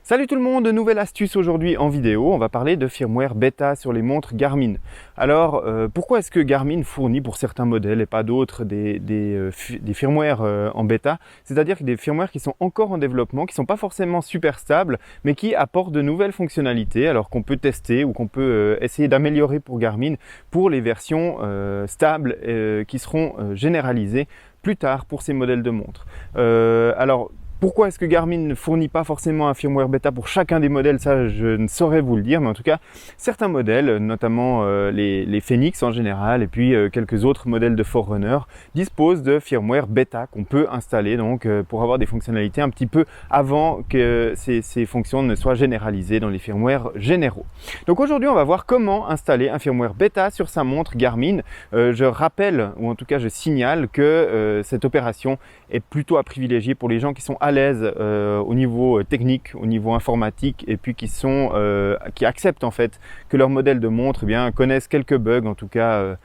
Salut tout le monde, nouvelle astuce aujourd'hui en vidéo. On va parler de firmware bêta sur les montres Garmin. Alors, pourquoi est-ce que Garmin fournit pour certains modèles et pas d'autres des firmwares en bêta? C'est-à-dire des firmwares qui sont encore en développement, qui ne sont pas forcément super stables, mais qui apportent de nouvelles fonctionnalités, alors qu'on peut tester ou qu'on peut essayer d'améliorer pour Garmin pour les versions stables qui seront généralisées plus tard pour ces modèles de montres. Pourquoi est-ce que Garmin ne fournit pas forcément un firmware bêta pour chacun des modèles? Ça, je ne saurais vous le dire, mais en tout cas, certains modèles, notamment les Fenix en général, et puis quelques autres modèles de Forerunner, disposent de firmware bêta qu'on peut installer donc pour avoir des fonctionnalités un petit peu avant que ces fonctions ne soient généralisées dans les firmwares généraux. Donc aujourd'hui, on va voir comment installer un firmware bêta sur sa montre Garmin. Je rappelle, ou en tout cas je signale que cette opération est plutôt à privilégier pour les gens qui sont à l'aise au niveau technique, au niveau informatique, et puis qui acceptent en fait que leur modèle de montre connaissent quelques bugs, en tout cas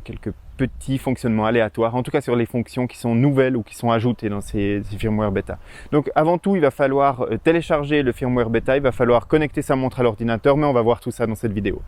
quelques petits fonctionnements aléatoires, en tout cas sur les fonctions qui sont nouvelles ou qui sont ajoutées dans ces firmware bêta. Donc avant tout, il va falloir télécharger le firmware bêta, il va falloir connecter sa montre à l'ordinateur, mais on va voir tout ça dans cette vidéo.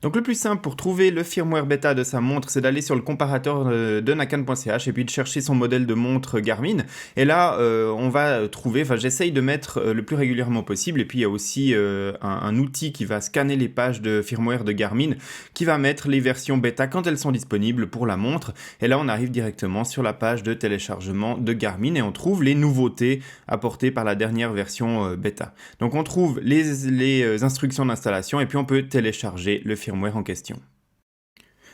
Donc le plus simple pour trouver le firmware bêta de sa montre, c'est d'aller sur le comparateur de nakan.ch et puis de chercher son modèle de montre Garmin. Et là, on va trouver, j'essaye de mettre le plus régulièrement possible. Et puis il y a aussi un outil qui va scanner les pages de firmware de Garmin, qui va mettre les versions bêta quand elles sont disponibles pour la montre. Et là, on arrive directement sur la page de téléchargement de Garmin et on trouve les nouveautés apportées par la dernière version bêta. Donc on trouve les instructions d'installation et puis on peut télécharger le firmware en question.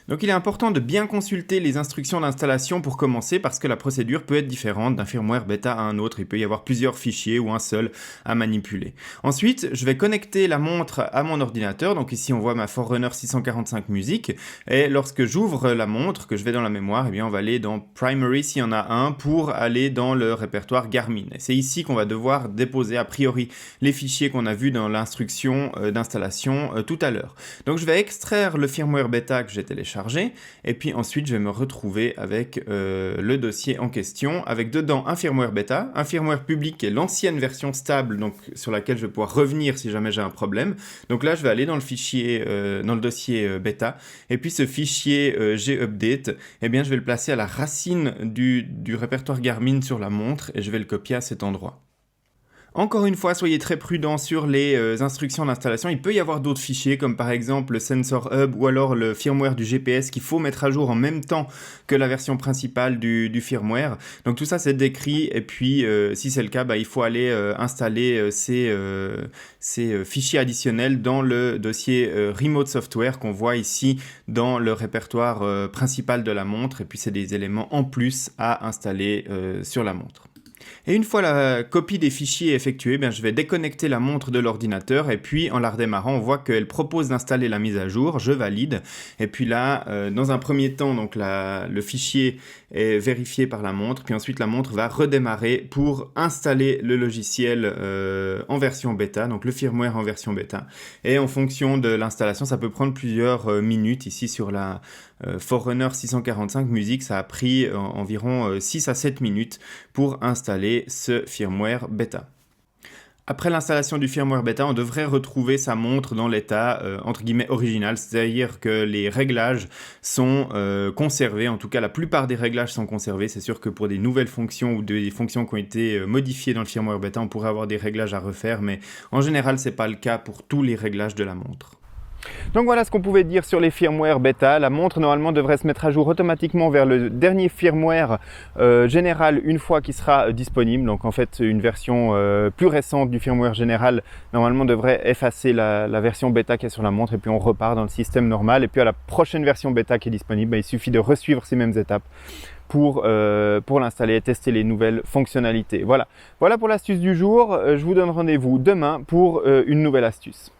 Donc il est important de bien consulter les instructions d'installation pour commencer parce que la procédure peut être différente d'un firmware bêta à un autre. Il peut y avoir plusieurs fichiers ou un seul à manipuler. Ensuite, je vais connecter la montre à mon ordinateur. Donc ici, on voit ma Forerunner 645 musique. Et lorsque j'ouvre la montre, que je vais dans la mémoire, on va aller dans Primary s'il y en a un pour aller dans le répertoire Garmin. Et c'est ici qu'on va devoir déposer a priori les fichiers qu'on a vus dans l'instruction d'installation tout à l'heure. Donc je vais extraire le firmware bêta que j'ai téléchargé. Et puis ensuite je vais me retrouver avec le dossier en question, avec dedans un firmware bêta, un firmware public qui est l'ancienne version stable, donc sur laquelle je vais pouvoir revenir si jamais j'ai un problème. Donc là je vais aller dans le fichier, dans le dossier bêta, et puis ce fichier gupdate, je vais le placer à la racine du répertoire Garmin sur la montre et je vais le copier à cet endroit. Encore une fois, soyez très prudents sur les instructions d'installation. Il peut y avoir d'autres fichiers comme par exemple le Sensor Hub ou alors le firmware du GPS qu'il faut mettre à jour en même temps que la version principale du firmware. Donc tout ça c'est décrit et puis si c'est le cas, il faut aller installer ces fichiers additionnels dans le dossier Remote Software qu'on voit ici dans le répertoire principal de la montre et puis c'est des éléments en plus à installer sur la montre. Et une fois la copie des fichiers effectuée, je vais déconnecter la montre de l'ordinateur et puis en la redémarrant, on voit qu'elle propose d'installer la mise à jour, je valide. Et puis là, dans un premier temps, donc le fichier est vérifié par la montre, puis ensuite la montre va redémarrer pour installer le logiciel en version bêta, donc le firmware en version bêta. Et en fonction de l'installation, ça peut prendre plusieurs minutes. Ici sur la Forerunner 645 musique, ça a pris environ 6 à 7 minutes pour installer ce firmware bêta. Après l'installation du firmware bêta, on devrait retrouver sa montre dans l'état entre guillemets original, c'est-à-dire que les réglages sont conservés, en tout cas la plupart des réglages sont conservés. C'est sûr que pour des nouvelles fonctions ou des fonctions qui ont été modifiées dans le firmware bêta, on pourrait avoir des réglages à refaire, mais en général c'est pas le cas pour tous les réglages de la montre. Donc voilà ce qu'on pouvait dire sur les firmware bêta. La montre normalement devrait se mettre à jour automatiquement vers le dernier firmware général une fois qu'il sera disponible. Donc en fait une version plus récente du firmware général normalement devrait effacer la version bêta qui est sur la montre et puis on repart dans le système normal. Et puis à la prochaine version bêta qui est disponible, il suffit de resuivre ces mêmes étapes pour l'installer et tester les nouvelles fonctionnalités. Voilà pour l'astuce du jour. Je vous donne rendez-vous demain pour une nouvelle astuce.